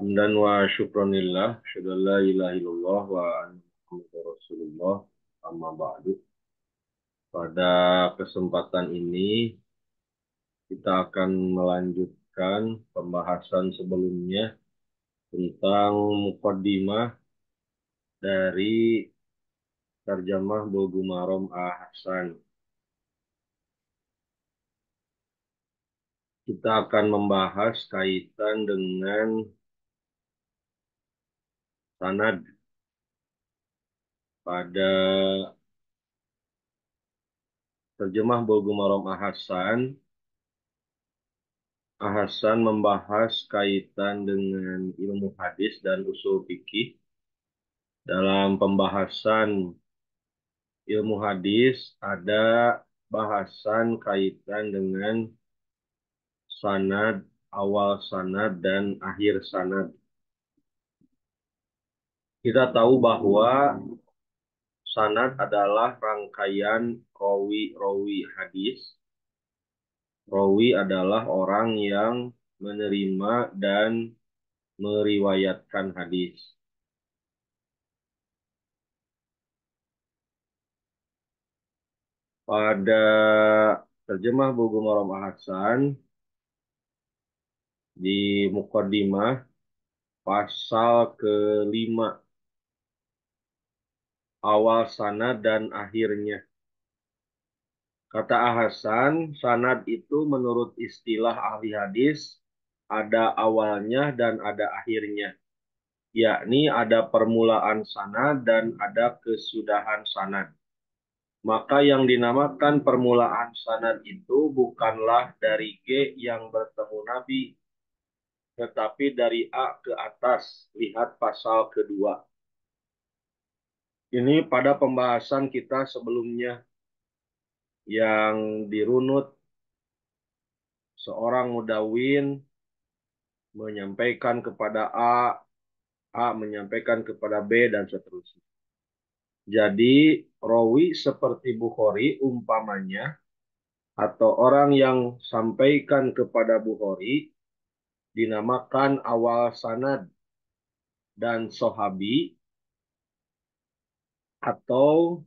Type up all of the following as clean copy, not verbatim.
Hamdan wa syukronillah, syada la ilaha illallah wa anna Muhammadar Rasulullah, amma ba'du. Pada kesempatan ini kita akan melanjutkan pembahasan sebelumnya tentang muqaddimah dari Tarjamah Bulughul Maram Ahsan. Kita akan membahas kaitan dengan sanad pada Terjemah Bulughul Maram Ahsan. Ahsan membahas kaitan dengan ilmu hadis dan usul fikih. Dalam pembahasan ilmu hadis ada bahasan kaitan dengan sanad, awal sanad dan akhir sanad. Kita tahu bahwa sanad adalah rangkaian rawi-rawi hadis. Rawi adalah orang yang menerima dan meriwayatkan hadis. Pada terjemah Bulughul Maram Ahsan di Muqaddimah pasal kelima, awal sanad dan akhirnya. Kata Ahsan, sanad itu menurut istilah ahli hadis ada awalnya dan ada akhirnya, yakni ada permulaan sanad dan ada kesudahan sanad. Maka yang dinamakan permulaan sanad itu bukanlah dari G yang bertemu Nabi, tetapi dari A ke atas. Lihat pasal kedua. Ini pada pembahasan kita sebelumnya yang dirunut seorang mudawin menyampaikan kepada A menyampaikan kepada B, dan seterusnya. Jadi, rawi seperti Bukhari umpamanya, atau orang yang sampaikan kepada Bukhari, dinamakan awal sanad, dan sahabi atau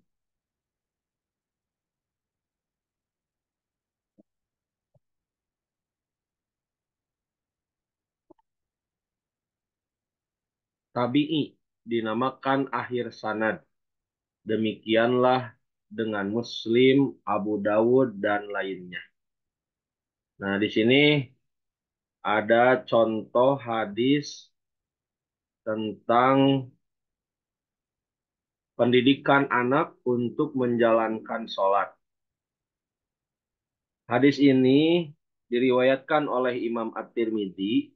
tabi'i dinamakan akhir sanad. Demikianlah dengan Muslim, Abu Dawud, dan lainnya. Nah, di sini ada contoh hadis tentang pendidikan anak untuk menjalankan sholat. Hadis ini diriwayatkan oleh Imam At-Tirmidzi.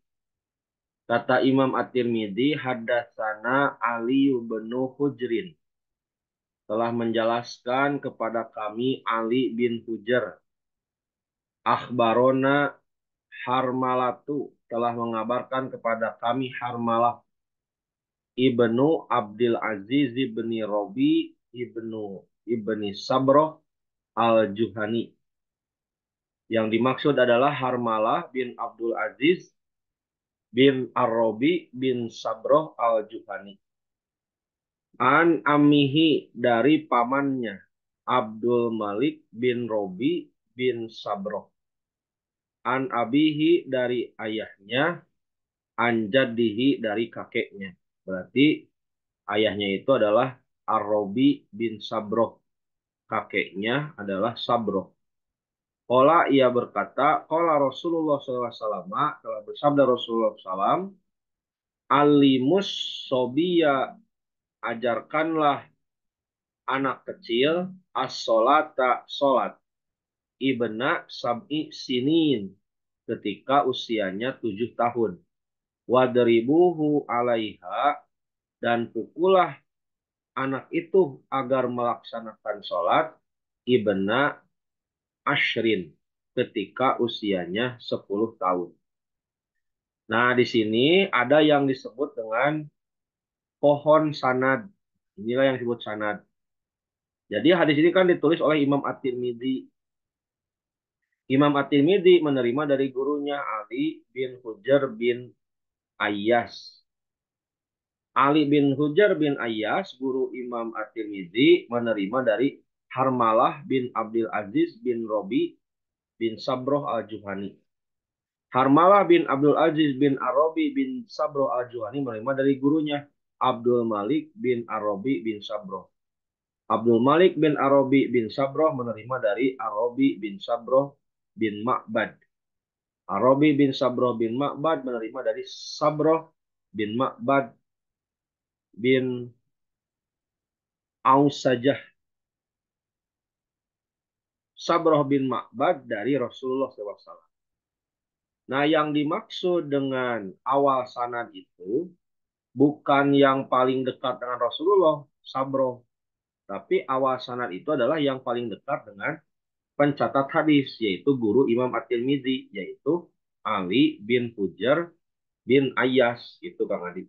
Kata Imam At-Tirmidzi, haddatsana Ali bin Hujrin, telah menjelaskan kepada kami Ali bin Hujr. Akhbarona Harmalatu, telah mengabarkan kepada kami Harmalah ibnu Abdul Aziz ibni Robi ibni Sabroh al-Juhani. Yang dimaksud adalah Harmalah bin Abdul Aziz bin Ar-Robi bin Sabroh al-Juhani. An amihi, dari pamannya Abdul Malik bin Robi bin Sabroh. An abihi, dari ayahnya. An jaddihi, dari kakeknya. Berarti ayahnya itu adalah Ar-Robi bin Sabroh. Kakeknya adalah Sabroh. Qala, ia berkata, qala Rasulullah SAW, telah bersabda Rasulullah SAW, alimus sobiya, ajarkanlah anak kecil, as-solata, solat, ibna sab'i sinin, ketika usianya 7 tahun. Wadribuhu alaiha, dan pukulah anak itu agar melaksanakan sholat, ibna ashrin, ketika usianya 10 tahun. Nah, di sini ada yang disebut dengan pohon sanad. Inilah yang disebut sanad. Jadi hadis ini kan ditulis oleh Imam At-Tirmidzi. Imam At-Tirmidzi menerima dari gurunya gurunya Ali bin Hujr bin Ayyas. Ali bin Hujr bin Ayyas, guru Imam At-Tirmidzi, menerima dari Harmalah bin Abdul Aziz bin Robi bin Sabroh al-Juhani. Harmalah bin Abdul Aziz bin Arabi bin Sabroh al-Juhani menerima dari gurunya Abdul Malik bin Arabi bin Sabroh. Abdul Malik bin Arabi bin Sabroh menerima dari Arabi bin Sabroh bin Ma'bad. Arabi bin Sabroh bin Ma'bad menerima dari Sabroh bin Ma'bad bin Ausajah. Sabroh bin Ma'bad dari Rasulullah SAW. Nah, yang dimaksud dengan awal sanad itu bukan yang paling dekat dengan Rasulullah, Sabroh. Tapi awal sanad itu adalah yang paling dekat dengan pencatat hadis, yaitu guru Imam At-Tirmidzi, yaitu Ali bin Hujr bin Ayyas, itu Kang Adi.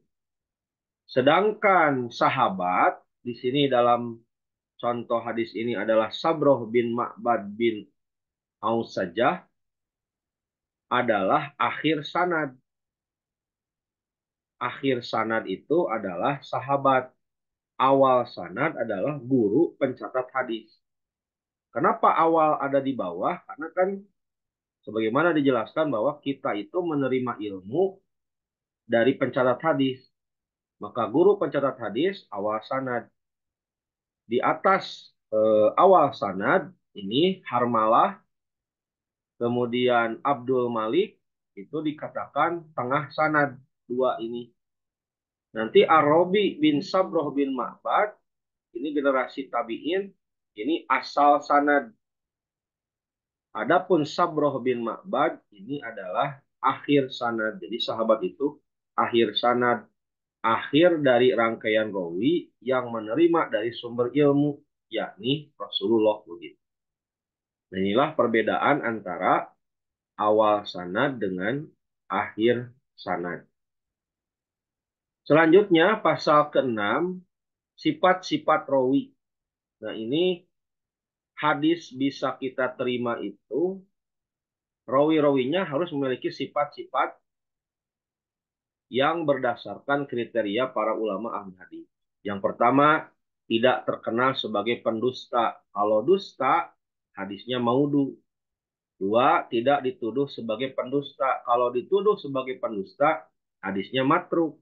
Sedangkan sahabat di sini dalam contoh hadis ini adalah Sabroh bin Ma'bad bin Ausajah adalah akhir sanad. Akhir sanad itu adalah sahabat. Awal sanad adalah guru pencatat hadis. Kenapa awal ada di bawah? Karena kan sebagaimana dijelaskan bahwa kita itu menerima ilmu dari pencatat hadis. Maka guru pencatat hadis awal sanad. Di atas awal sanad ini Harmalah, kemudian Abdul Malik, itu dikatakan tengah sanad dua ini. Nanti Arabi bin Sabroh bin Ma'bad, ini generasi tabi'in, ini asal sanad. Adapun Sabroh bin Ma'bad, ini adalah akhir sanad. Jadi sahabat itu akhir sanad. Akhir dari rangkaian rawi yang menerima dari sumber ilmu, yakni Rasulullah. Begitu. Nah, inilah perbedaan antara awal sanad dengan akhir sanad. Selanjutnya pasal ke-6, sifat-sifat rawi. Nah, ini hadis bisa kita terima itu rawi-rawinya harus memiliki sifat-sifat yang berdasarkan kriteria para ulama ahli hadis. Yang pertama, tidak terkenal sebagai pendusta. Kalau dusta, hadisnya maudhu. Dua, tidak dituduh sebagai pendusta. Kalau dituduh sebagai pendusta, hadisnya matruk,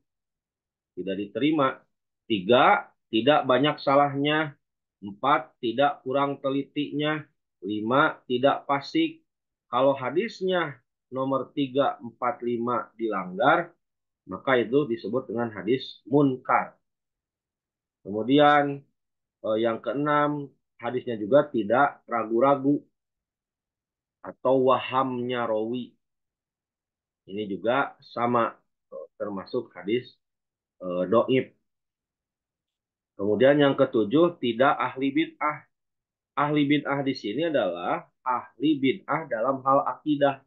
tidak diterima. Tiga, tidak banyak salahnya. Empat, tidak kurang telitinya. Lima, tidak fasik. Kalau hadisnya nomor 3, 4, 5 dilanggar, maka itu disebut dengan hadis munkar. Kemudian yang keenam, hadisnya juga tidak ragu-ragu atau wahamnya rawi. Ini juga sama, termasuk hadis doib. Kemudian yang ketujuh, tidak ahli bid'ah. Ahli bid'ah di sini adalah ahli bid'ah dalam hal akidah.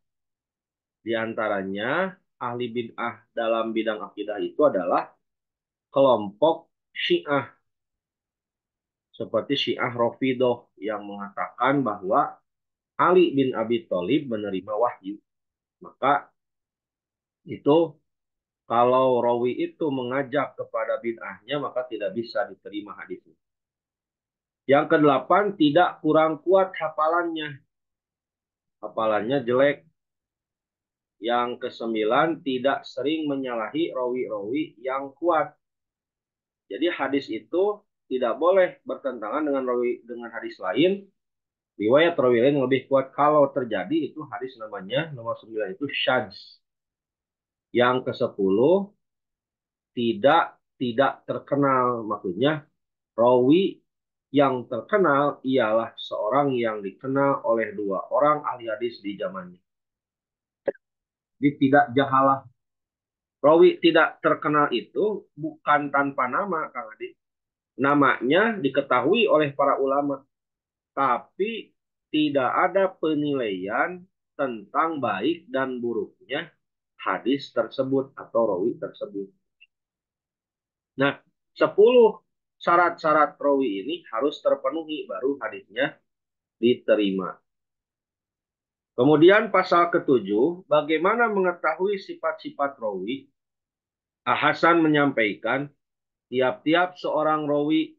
Di antaranya ahli bid'ah dalam bidang akidah itu adalah kelompok Syiah. Seperti Syiah Rafidhah yang mengatakan bahwa Ali bin Abi Thalib menerima wahyu. Maka itu kalau rawi itu mengajak kepada bid'ahnya, maka tidak bisa diterima hadisnya. Yang kedelapan, tidak kurang kuat hafalannya. Hafalannya jelek. Yang kesembilan, tidak sering menyalahi rawi-rawi yang kuat. Jadi hadis itu tidak boleh bertentangan dengan hadis lain. Riwayat rawi lain lebih kuat. Kalau terjadi itu hadis namanya nomor 9 itu syadz. Yang ke-10, tidak terkenal. Maksudnya rawi yang terkenal ialah seorang yang dikenal oleh dua orang ahli hadis di zamannya. Jadi tidak jahalah. Rawi tidak terkenal itu bukan tanpa nama, Kang Adi. Namanya diketahui oleh para ulama, tapi tidak ada penilaian tentang baik dan buruknya hadis tersebut atau rawi tersebut. Nah, 10 syarat-syarat rawi ini harus terpenuhi baru hadisnya diterima. Kemudian pasal ke-7, bagaimana mengetahui sifat-sifat rawi? Hasan menyampaikan, tiap-tiap seorang rawi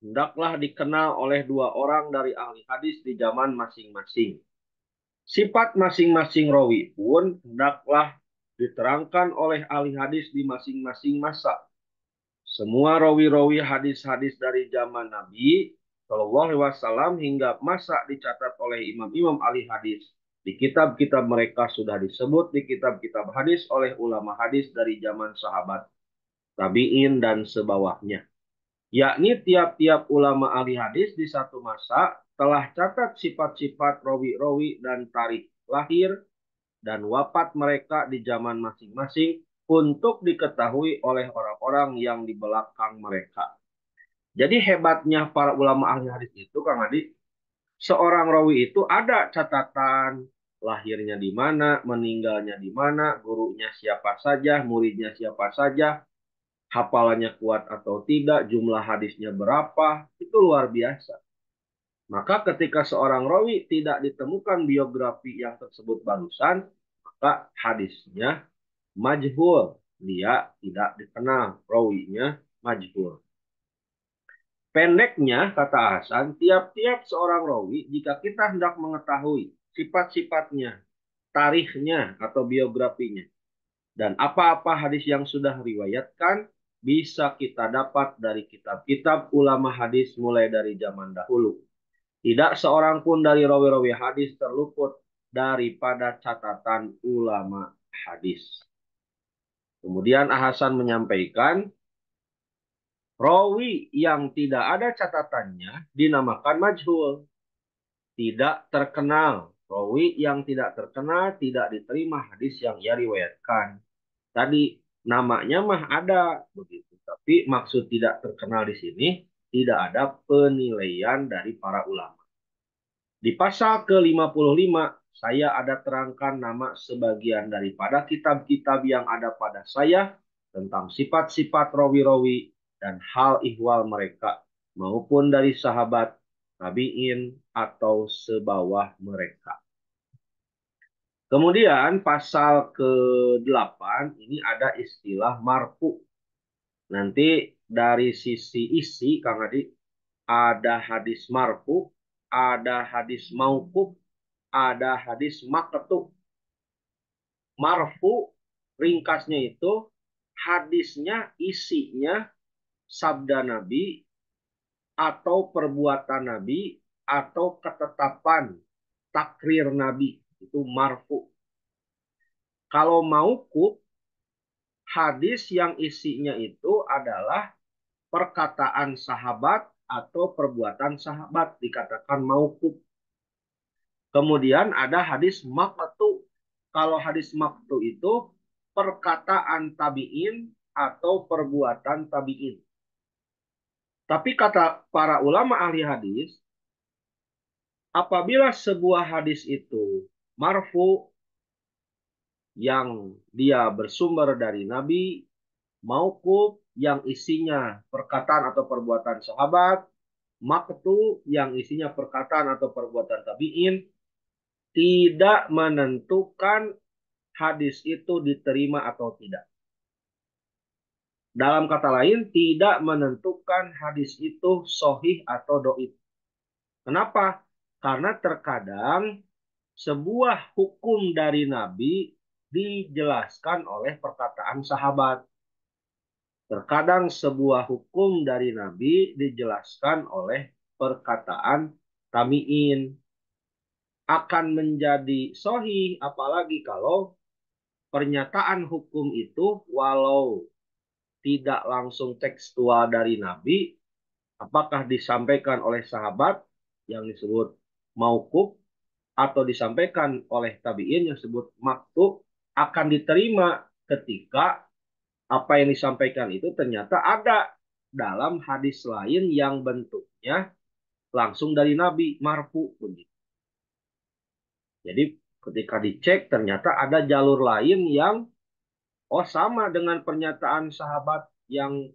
hendaklah dikenal oleh dua orang dari ahli hadis di zaman masing-masing. Sifat masing-masing rawi pun hendaklah diterangkan oleh ahli hadis di masing-masing masa. Semua rawi-rawi hadis-hadis dari zaman Nabi Shallallahu Alaihi Wasallam hingga masa dicatat oleh imam-imam ahli hadis. Di kitab-kitab mereka sudah disebut di kitab-kitab hadis oleh ulama hadis dari zaman sahabat, tabi'in, dan sebawahnya. Yakni tiap-tiap ulama ahli hadis di satu masa telah catat sifat-sifat rawi-rawi dan tarikh lahir dan wafat mereka di zaman masing-masing untuk diketahui oleh orang-orang yang di belakang mereka. Jadi hebatnya para ulama ahli hadis itu, Kang Adi, seorang rawi itu ada catatan lahirnya di mana, meninggalnya di mana, gurunya siapa saja, muridnya siapa saja, hafalannya kuat atau tidak, jumlah hadisnya berapa, itu luar biasa. Maka ketika seorang rawi tidak ditemukan biografi yang tersebut barusan, maka hadisnya majhul. Dia tidak dikenal, rawinya majhul. Pendeknya, kata Hasan, tiap-tiap seorang rawi, jika kita hendak mengetahui sifat-sifatnya, tarikhnya atau biografinya, dan apa-apa hadis yang sudah riwayatkan, bisa kita dapat dari kitab-kitab ulama hadis mulai dari zaman dahulu. Tidak seorang pun dari rawi-rawi hadis terluput daripada catatan ulama hadis. Kemudian Hasan menyampaikan, rawi yang tidak ada catatannya dinamakan majhul, tidak terkenal. Rawi yang tidak terkenal tidak diterima hadis yang ia riwayatkan. Tadi namanya mah ada begitu, tapi maksud tidak terkenal di sini tidak ada penilaian dari para ulama. Di pasal ke-55 saya ada terangkan nama sebagian daripada kitab-kitab yang ada pada saya tentang sifat-sifat rawi-rawi dan hal ihwal mereka maupun dari sahabat, tabi'in atau sebawah mereka. Kemudian pasal ke-8 ini ada istilah marfu. Nanti dari sisi isi, Kang Adi, ada hadis marfu, ada hadis mauquf, ada hadis maqtu. Marfu ringkasnya itu hadisnya isinya sabda Nabi atau perbuatan Nabi atau ketetapan takrir Nabi, itu marfu. Kalau mauquf, hadis yang isinya itu adalah perkataan sahabat atau perbuatan sahabat, dikatakan mauquf. Kemudian ada hadis maqtu. Kalau hadis maqtu itu perkataan tabi'in atau perbuatan tabi'in. Tapi kata para ulama ahli hadis, apabila sebuah hadis itu marfu yang dia bersumber dari Nabi, mauquf yang isinya perkataan atau perbuatan sahabat, maqtu yang isinya perkataan atau perbuatan tabi'in, tidak menentukan hadis itu diterima atau tidak. Dalam kata lain, tidak menentukan hadis itu sahih atau doib. Kenapa? Karena terkadang sebuah hukum dari Nabi dijelaskan oleh perkataan sahabat. Terkadang sebuah hukum dari Nabi dijelaskan oleh perkataan tabi'in. Akan menjadi sahih apalagi kalau pernyataan hukum itu walau tidak langsung tekstual dari Nabi, apakah disampaikan oleh sahabat yang disebut mauquf atau disampaikan oleh tabi'in yang disebut maktub, akan diterima ketika apa yang disampaikan itu ternyata ada dalam hadis lain yang bentuknya langsung dari Nabi, marfu begitu. Jadi ketika dicek ternyata ada jalur lain yang sama dengan pernyataan sahabat yang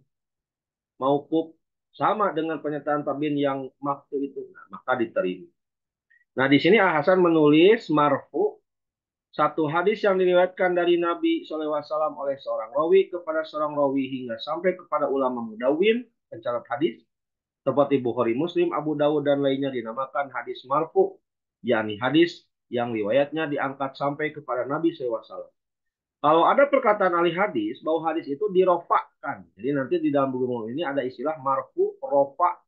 mauquf, sama dengan pernyataan tabi'in yang maktub itu, nah, maka diterima. Nah, di sini Al Hasan menulis marfu, satu hadis yang diriwayatkan dari Nabi SAW oleh seorang rawi kepada seorang rawi hingga sampai kepada ulama mudawin, pencatat hadis, seperti Bukhari, Muslim, Abu Dawud, dan lainnya dinamakan hadis marfu, yakni hadis yang riwayatnya diangkat sampai kepada Nabi SAW. Kalau ada perkataan ahli hadis bahwa hadis itu dirofakkan, jadi nanti di dalam buku ini ada istilah marfu rofa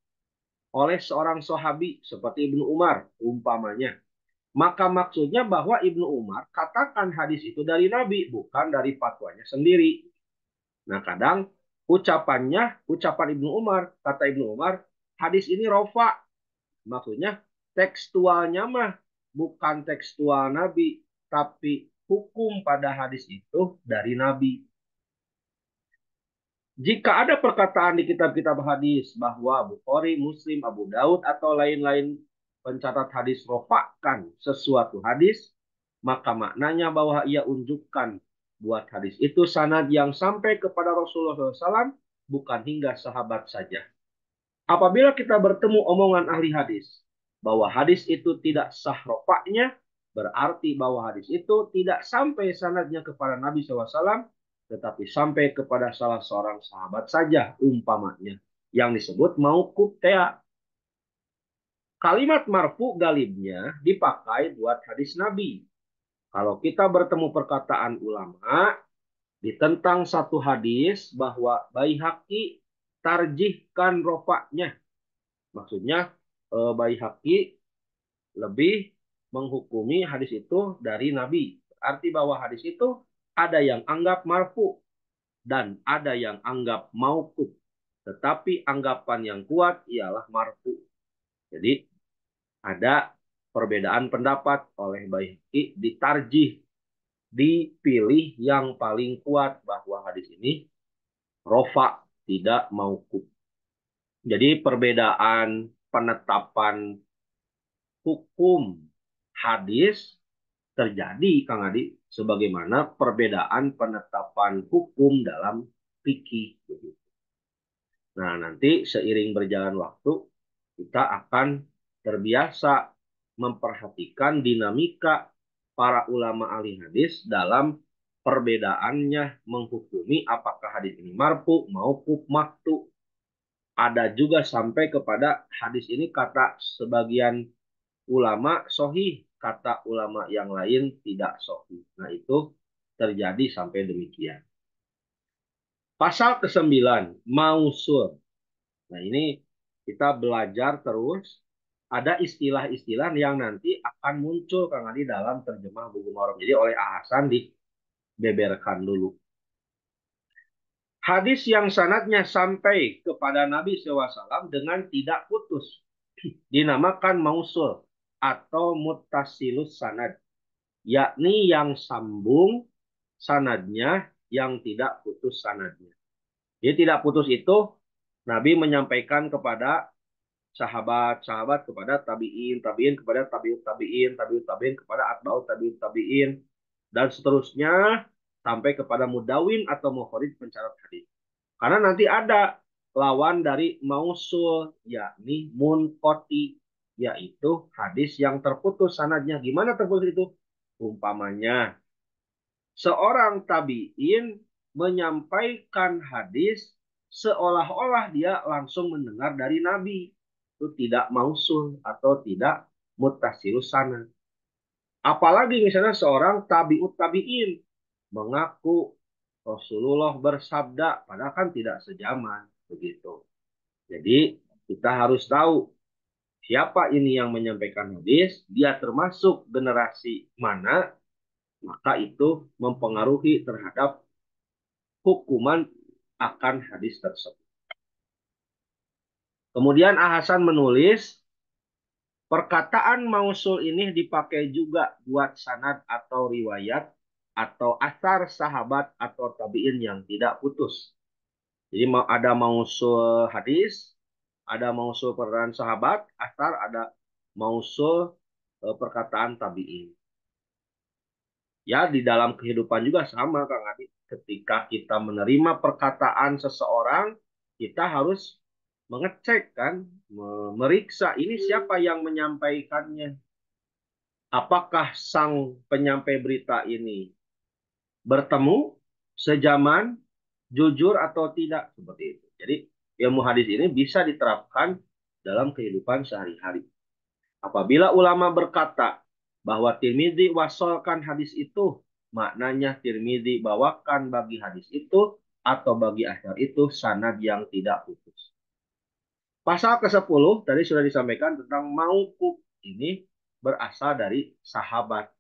oleh seorang sahabi seperti Ibnu Umar umpamanya. Maka maksudnya bahwa Ibnu Umar katakan hadis itu dari Nabi, bukan dari fatwanya sendiri. Nah, kadang ucapan Ibnu Umar, kata Ibnu Umar, hadis ini rofa. Maksudnya tekstualnya mah bukan tekstual Nabi, tapi hukum pada hadis itu dari Nabi. Jika ada perkataan di kitab-kitab hadis bahwa Bukhari, Muslim, Abu Daud, atau lain-lain pencatat hadis rofakan sesuatu hadis, maka maknanya bahwa ia unjukkan buat hadis itu sanad yang sampai kepada Rasulullah SAW, bukan hingga sahabat saja. Apabila kita bertemu omongan ahli hadis bahwa hadis itu tidak sah rofaknya, berarti bahwa hadis itu tidak sampai sanadnya kepada Nabi SAW, tetapi sampai kepada salah seorang sahabat saja umpamanya yang disebut mauquf tea. Kalimat marfu galibnya dipakai buat hadis Nabi. Kalau kita bertemu perkataan ulama ditentang satu hadis bahwa Baihaqi tarjihkan rofaknya, maksudnya Baihaqi lebih menghukumi hadis itu dari Nabi. Arti bahwa hadis itu ada yang anggap marfu dan ada yang anggap mauquf. Tetapi anggapan yang kuat ialah marfu. Jadi ada perbedaan pendapat oleh Baihaqi, ditarjih, dipilih yang paling kuat bahwa hadis ini rofa, tidak mauquf. Jadi perbedaan penetapan hukum hadis terjadi, Kang Adi, sebagaimana perbedaan penetapan hukum dalam fikih. Nah, nanti seiring berjalan waktu, kita akan terbiasa memperhatikan dinamika para ulama ahli hadis dalam perbedaannya menghukumi apakah hadis ini marfu, mauquf, maktu. Ada juga sampai kepada hadis ini kata sebagian ulama sohih, kata ulama yang lain tidak sohih. Nah, itu terjadi sampai demikian. Pasal ke-9, mausul. Nah, ini kita belajar terus. Ada istilah-istilah yang nanti akan muncul Kang Adi dalam terjemah buku Maram. Jadi oleh Ahasan dibeberkan dulu. Hadis yang sanadnya sampai kepada Nabi SAW dengan tidak putus dinamakan mausul atau muttasilus sanad, yakni yang sambung sanadnya, yang tidak putus sanadnya. Jadi tidak putus itu Nabi menyampaikan kepada sahabat-sahabat, kepada tabiin, tabiin kepada tabiut tabiin, tabiut tabiin kepada atbaut tabiut tabiin, dan seterusnya sampai kepada mudawin atau mukhorij pencatat hadis. Karena nanti ada lawan dari mausul, yakni munqati, yaitu hadis yang terputus sanadnya. Gimana terputus itu? Umpamanya seorang tabiin menyampaikan hadis seolah-olah dia langsung mendengar dari Nabi. Itu tidak mausul atau tidak muttasilus sanad. Apalagi misalnya seorang tabiut tabiin mengaku Rasulullah bersabda, padahal kan tidak sejaman begitu. Jadi kita harus tahu siapa ini yang menyampaikan hadis, dia termasuk generasi mana, maka itu mempengaruhi terhadap hukuman akan hadis tersebut. Kemudian Ahasan menulis, perkataan mausul ini dipakai juga buat sanad atau riwayat atau asar sahabat atau tabiin yang tidak putus. Jadi ada mausul hadis, ada mausul perkataan sahabat, asar, ada mausul perkataan tabiin. Ya, di dalam kehidupan juga sama, Kang Adi. Ketika kita menerima perkataan seseorang, kita harus mengecek kan, memeriksa ini siapa yang menyampaikannya. apakah sang penyampai berita ini bertemu sejaman, jujur atau tidak, seperti itu. Jadi ilmu hadis ini bisa diterapkan dalam kehidupan sehari-hari. Apabila ulama berkata bahwa Tirmidzi wasolkan hadis itu, maknanya Tirmidzi bawakan bagi hadis itu atau bagi asar itu sanad yang tidak putus. Pasal ke-10 tadi sudah disampaikan tentang mauquf, ini berasal dari sahabat.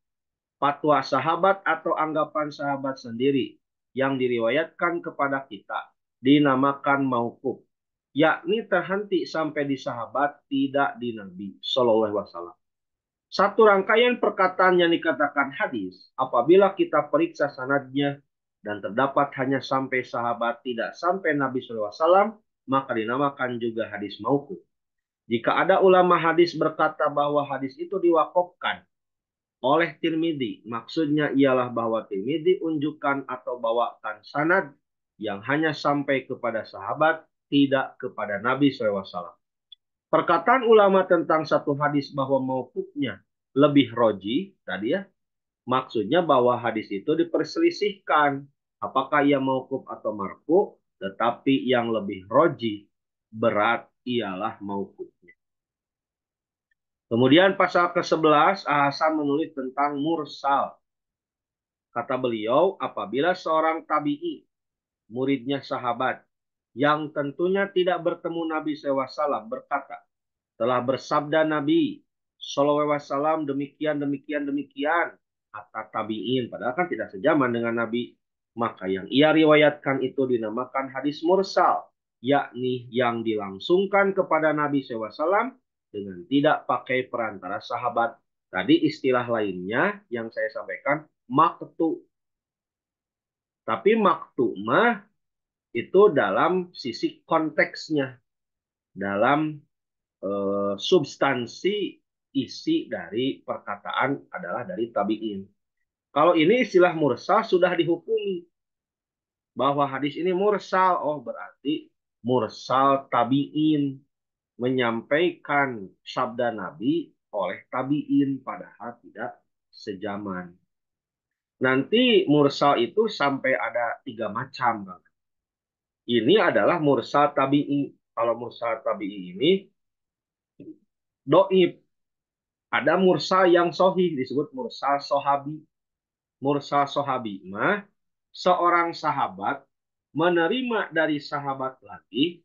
Fatwa sahabat atau anggapan sahabat sendiri yang diriwayatkan kepada kita dinamakan mauquf, yakni terhenti sampai di sahabat, tidak di Nabi Shallallahu Alaihi Wasallam. Satu rangkaian perkataan yang dikatakan hadis, apabila kita periksa sanadnya dan terdapat hanya sampai sahabat, tidak sampai Nabi SAW, maka dinamakan juga hadis mauquf. Jika ada ulama hadis berkata bahwa hadis itu diwakafkan oleh Tirmidzi, maksudnya ialah bahwa Tirmidzi unjukkan atau bawakan sanad yang hanya sampai kepada sahabat, tidak kepada Nabi SAW. Perkataan ulama tentang satu hadis bahwa mauqufnya lebih roji tadi ya, maksudnya bahwa hadis itu diperselisihkan apakah ia mauquf atau marfu, tetapi yang lebih roji berat ialah mauqufnya. Kemudian pasal ke-11 Hasan menulis tentang mursal. Kata beliau, apabila seorang tabi'i, muridnya sahabat, yang tentunya tidak bertemu Nabi SAW berkata, telah bersabda Nabi SAW demikian, demikian, demikian, kata tabi'in, padahal kan tidak sejaman dengan Nabi, maka yang ia riwayatkan itu dinamakan hadis mursal, yakni yang dilangsungkan kepada Nabi SAW dengan tidak pakai perantara sahabat. Tadi istilah lainnya yang saya sampaikan, maktu. Tapi maktu mah itu dalam sisi konteksnya, dalam substansi isi dari perkataan adalah dari tabi'in. Kalau ini istilah mursal sudah dihukumi bahwa hadis ini mursal, oh berarti mursal tabi'in menyampaikan sabda Nabi oleh tabi'in padahal tidak sejaman. Nanti mursal itu sampai ada 3 macam, Bang. Ini adalah mursal tabi'i. Kalau mursal tabi'i ini doib. Ada mursal yang sohih disebut mursal sohabi. Mursal sohabi mah seorang sahabat menerima dari sahabat lagi,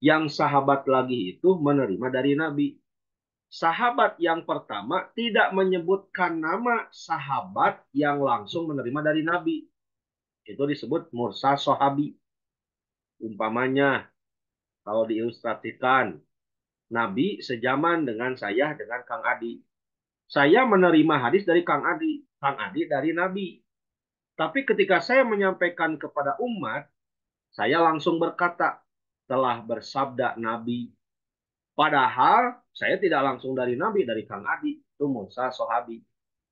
yang sahabat lagi itu menerima dari Nabi. Sahabat yang pertama tidak menyebutkan nama sahabat yang langsung menerima dari Nabi. Itu disebut mursal sohabi. Umpamanya, kalau diilustrasikan, Nabi sejaman dengan saya, dengan Kang Adi. Saya menerima hadis dari Kang Adi. Kang Adi dari Nabi. Tapi ketika saya menyampaikan kepada umat, saya langsung berkata, telah bersabda Nabi. Padahal saya tidak langsung dari Nabi, dari Kang Adi. Itu mursal sohabi.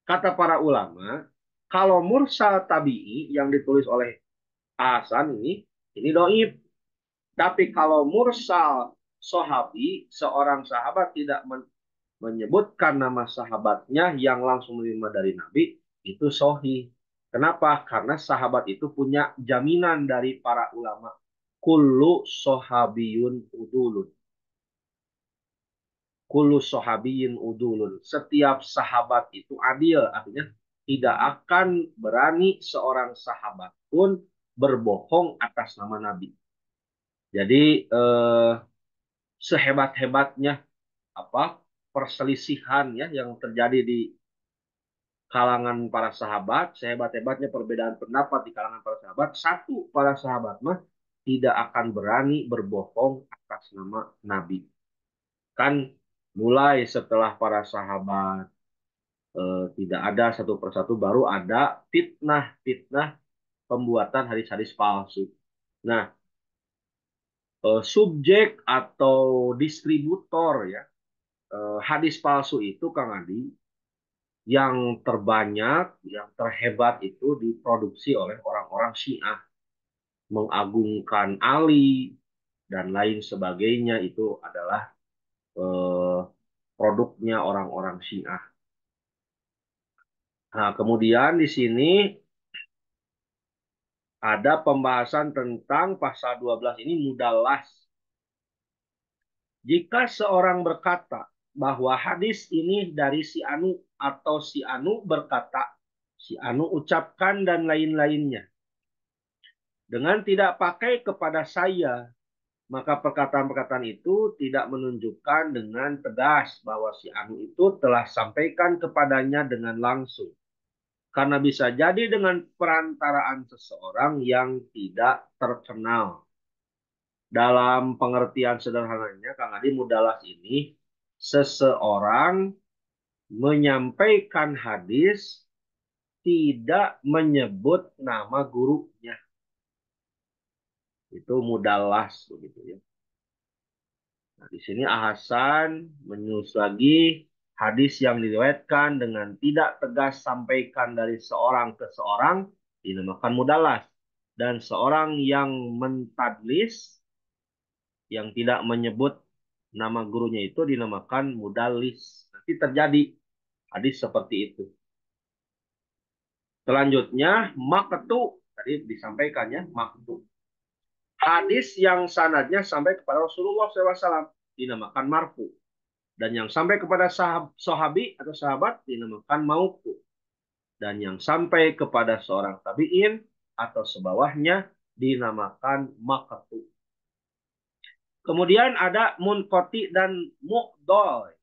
Kata para ulama, kalau mursal tabi'i yang ditulis oleh Hasan ini doib. Tapi kalau mursal sohabi, seorang sahabat tidak menyebutkan nama sahabatnya yang langsung menerima dari Nabi, itu sohi. Kenapa? Karena sahabat itu punya jaminan dari para ulama. Kullu sohabiyun udulun. Kullu sohabiyin udulun. Setiap sahabat itu adil. Artinya tidak akan berani seorang sahabat pun berbohong atas nama Nabi. Jadi sehebat-hebatnya apa perselisihan ya yang terjadi di kalangan para sahabat, sehebat-hebatnya perbedaan pendapat di kalangan para sahabat, satu para sahabat mah tidak akan berani berbohong atas nama Nabi. Kan mulai setelah para sahabat tidak ada satu persatu, baru ada fitnah-fitnah pembuatan hadis-hadis palsu. Nah, subjek atau distributor ya hadis palsu itu Kang Adi, yang terbanyak, yang terhebat itu diproduksi oleh orang-orang Syiah. Mengagungkan Ali dan lain sebagainya itu adalah eh, produknya orang-orang Syiah. Nah, kemudian di sini ada pembahasan tentang pasal 12 ini mudallas. Jika seorang berkata bahwa hadis ini dari si Anu atau si Anu berkata, si Anu ucapkan dan lain-lainnya. Dengan tidak pakai kepada saya, maka perkataan-perkataan itu tidak menunjukkan dengan tegas bahwa si Anu itu telah sampaikan kepadanya dengan langsung. Karena bisa jadi dengan perantaraan seseorang yang tidak terkenal. Dalam pengertian sederhananya, Kang Adi, mudalas ini seseorang menyampaikan hadis tidak menyebut nama gurunya. Itu mudalas begitu ya. Nah, di sini Hasan menyusun lagi hadis yang diriwayatkan dengan tidak tegas sampaikan dari seorang ke seorang dinamakan mudalas. Dan seorang yang mentadlis yang tidak menyebut nama gurunya itu dinamakan mudallis. Nanti terjadi hadis seperti itu. Selanjutnya maqtu tadi disampaikannya maqtu. Hadis yang sanadnya sampai kepada Rasulullah SAW dinamakan marfu. Dan yang sampai kepada sahabi atau sahabat dinamakan mauquf. Dan yang sampai kepada seorang tabi'in atau sebawahnya dinamakan maqtu. Kemudian ada munqati dan mu'dol.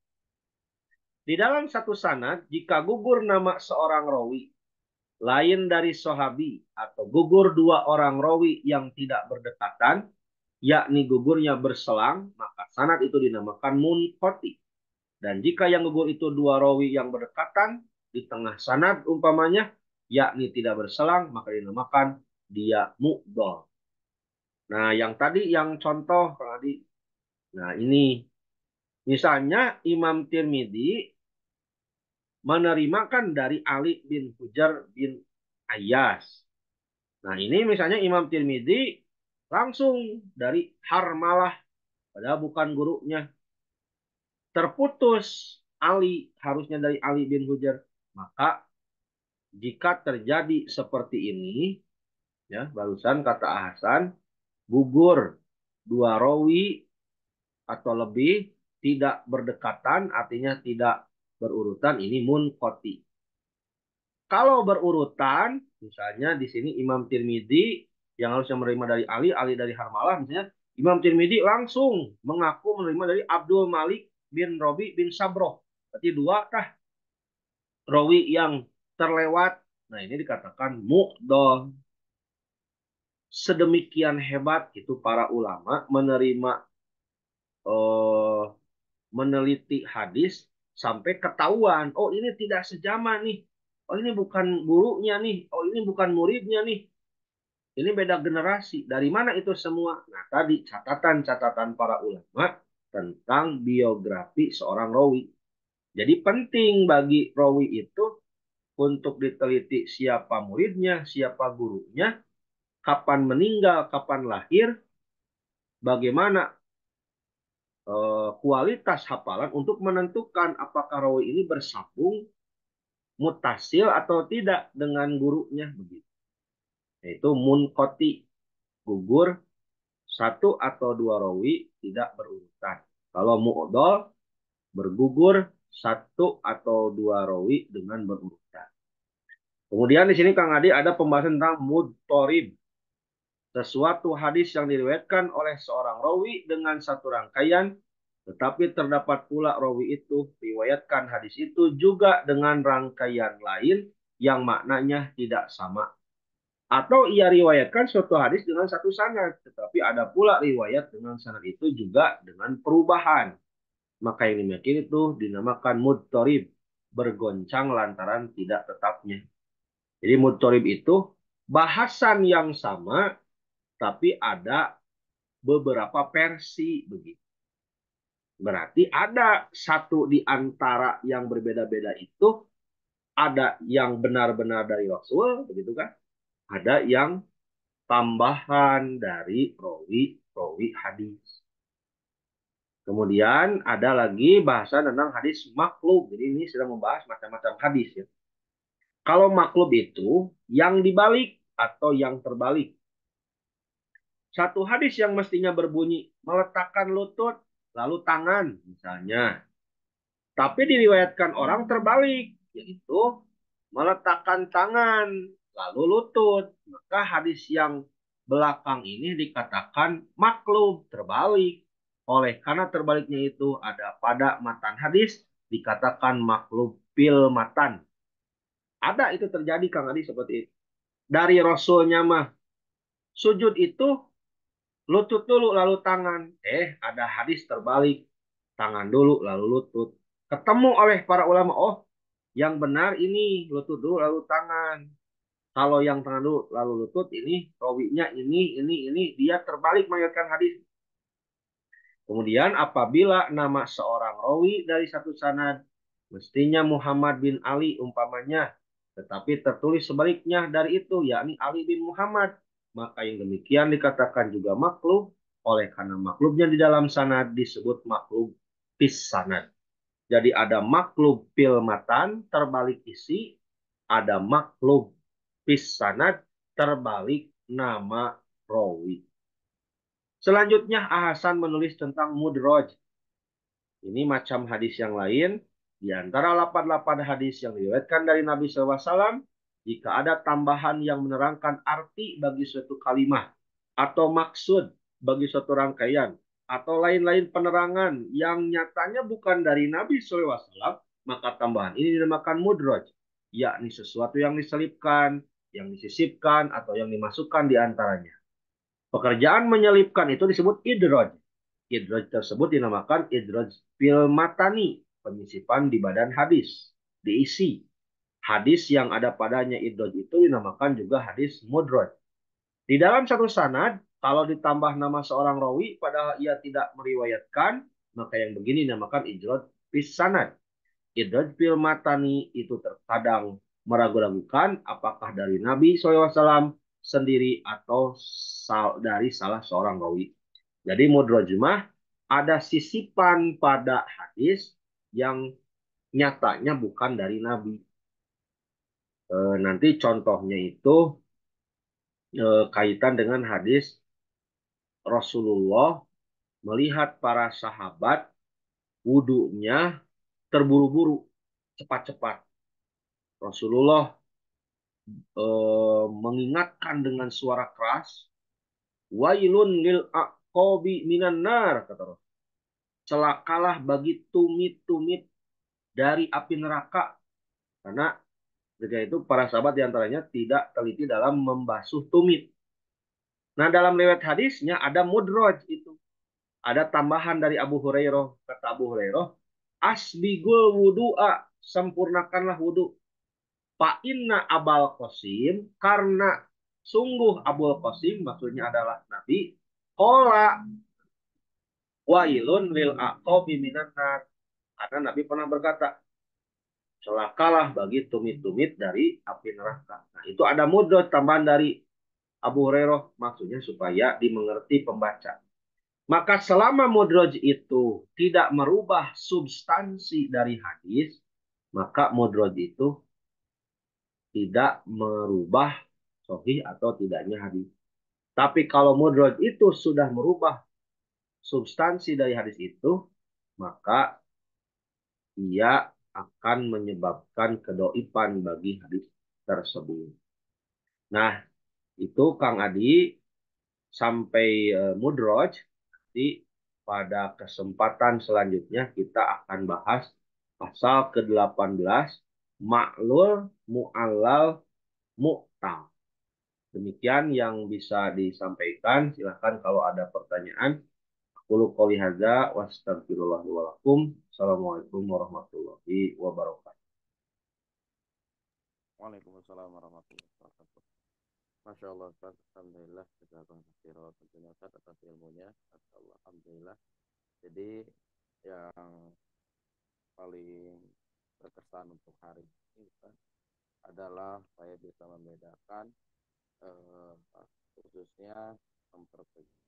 Di dalam satu sanad, jika gugur nama seorang rawi lain dari sahabi atau gugur dua orang rawi yang tidak berdekatan, yakni gugurnya berselang, maka sanad itu dinamakan munqati. Dan jika yang gugur itu dua rawi yang berdekatan di tengah sanad umpamanya, yakni tidak berselang, maka dinamakan dia mu'dol. Nah, yang tadi yang contoh tadi. Nah, ini misalnya Imam Tirmidzi menerimakan dari Ali bin Hujar bin Ayyas. Nah, ini misalnya Imam Tirmidzi langsung dari Harmalah, padahal bukan gurunya. Terputus Ali, harusnya dari Ali bin Hujar. Maka jika terjadi seperti ini, ya barusan kata Hasan, gugur dua rawi atau lebih tidak berdekatan, artinya tidak berurutan, ini munqati. Kalau berurutan, misalnya di sini Imam Tirmidzi yang harusnya menerima dari Ali, Ali dari Harmalah, misalnya Imam Tirmidzi langsung mengaku menerima dari Abdul Malik bin Robi bin Sabroh. Berarti dua kah rawi yang terlewat. Nah, ini dikatakan mu'dol. Sedemikian hebat itu para ulama menerima eh, meneliti hadis sampai ketahuan, oh ini tidak sejaman nih, oh ini bukan gurunya nih, oh ini bukan muridnya nih, ini beda generasi. Dari mana itu semua? Nah, tadi catatan-catatan para ulama tentang biografi seorang rawi. Jadi penting bagi rawi itu untuk diteliti siapa muridnya, siapa gurunya, kapan meninggal, kapan lahir, bagaimana kualitas hafalan untuk menentukan apakah rawi ini bersambung, mutasil atau tidak dengan gurunya begitu. Yaitu munqati, gugur satu atau dua rawi tidak berurutan. Kalau mu'dol bergugur satu atau dua rawi dengan berurutan. Kemudian di sini Kang Adi ada pembahasan tentang mudtorib. Sesuatu hadis yang diriwayatkan oleh seorang rawi dengan satu rangkaian, tetapi terdapat pula rawi itu riwayatkan hadis itu juga dengan rangkaian lain yang maknanya tidak sama. Atau ia riwayatkan suatu hadis dengan satu sanad, tetapi ada pula riwayat dengan sanad itu juga dengan perubahan. Maka yang demikian itu dinamakan mudtorib, bergoncang lantaran tidak tetapnya. Jadi mudtorib itu bahasan yang sama, tapi ada beberapa versi begitu. Berarti ada satu di antara yang berbeda-beda itu, ada yang benar-benar dari Rasul, begitu kan? Ada yang tambahan dari rawi hadis. Kemudian ada lagi bahasan tentang hadis maklum. Jadi ini sedang membahas macam-macam hadis ya. Kalau maklub itu yang dibalik atau yang terbalik. Satu hadis yang mestinya berbunyi meletakkan lutut lalu tangan misalnya. Tapi diriwayatkan orang terbalik, yaitu meletakkan tangan lalu lutut. Maka hadis yang belakang ini dikatakan maklub terbalik. Oleh karena terbaliknya itu ada pada matan hadis dikatakan maklub pil matan. Ada itu terjadi Kang Adi seperti itu. Dari Rasulnya mah sujud itu lutut dulu lalu tangan. Ada hadis terbalik. Tangan dulu lalu lutut. Ketemu oleh para ulama. Oh, yang benar ini lutut dulu lalu tangan. Kalau yang tangan dulu lalu lutut ini rawinya ini dia terbalik mengingatkan hadis. Kemudian apabila nama seorang rawi dari satu sanad mestinya Muhammad bin Ali umpamanya, tetapi tertulis sebaliknya dari itu yakni Ali bin Muhammad, maka yang demikian dikatakan juga maklub oleh karena maklubnya di dalam sanad disebut maklub pis sanad. Jadi ada maklub pil matan terbalik isi, ada maklub pis sanad terbalik nama rawi. Selanjutnya Hasan menulis tentang mudroj. Ini macam hadis yang lain. Di antara 88 hadis yang diriwayatkan dari Nabi SAW, jika ada tambahan yang menerangkan arti bagi suatu kalimat atau maksud bagi suatu rangkaian atau lain-lain penerangan yang nyatanya bukan dari Nabi SAW, maka tambahan ini dinamakan mudraj, yakni sesuatu yang diselipkan, yang disisipkan, atau yang dimasukkan di antaranya. Pekerjaan menyelipkan itu disebut idraj. Idraj tersebut dinamakan idraj fil matani, penyisipan di badan hadis, diisi. Hadis yang ada padanya idraj itu dinamakan juga hadis mudraj. Di dalam satu sanad, kalau ditambah nama seorang rawi padahal ia tidak meriwayatkan, maka yang begini dinamakan idraj fis sanad. Idraj fil matani itu terkadang meragu-ragukan apakah dari Nabi SAW sendiri atau dari salah seorang rawi. Jadi mudrojmah ada sisipan pada hadis yang nyatanya bukan dari Nabi. Nanti contohnya itu kaitan dengan hadis Rasulullah melihat para sahabat wudhunya terburu-buru, cepat-cepat. Rasulullah mengingatkan dengan suara keras, wailun lil aqabi minan nar, kata Rasul. Celakalah bagi tumit-tumit dari api neraka. Karena ketika itu para sahabat diantaranya tidak teliti dalam membasuh tumit. Nah dalam riwayat hadisnya ada mudraj itu. Ada tambahan dari Abu Hurairah. Kata Abu Hurairah, asbigul wudu'a, sempurnakanlah wudu. Fa inna Abul Qasim, karena sungguh Abul Qasim maksudnya adalah Nabi, qala wailun lil aqabi minan nar. Karena Nabi pernah berkata, celakalah bagi tumit-tumit dari api neraka. Nah, itu ada mudraj tambahan dari Abu Hurairah, maksudnya supaya dimengerti pembaca. Maka selama mudraj itu tidak merubah substansi dari hadis, maka mudraj itu tidak merubah sahih atau tidaknya hadis. Tapi kalau mudraj itu sudah merubah substansi dari hadis itu, maka ia akan menyebabkan kedoipan bagi hadis tersebut. Nah, itu Kang Adi sampai mudraj. Nanti pada kesempatan selanjutnya kita akan bahas pasal ke-18 maklul, mu'allal, mu'tal. Demikian yang bisa disampaikan. Silahkan kalau ada pertanyaan. Qul qouli hadza wastaghfirullah wa lakum. Assalamualaikum warahmatullahi wabarakatuh. Waalaikumsalam warahmatullahi wabarakatuh. Masya Allah Ustaz, Alhamdulillah jazakallahu khairan tentunya Ustaz atas ilmunya. Masya Allah, Alhamdulillah. Jadi yang paling berkesan untuk hari ini Ustaz, adalah saya bisa membedakan khususnya mempertegas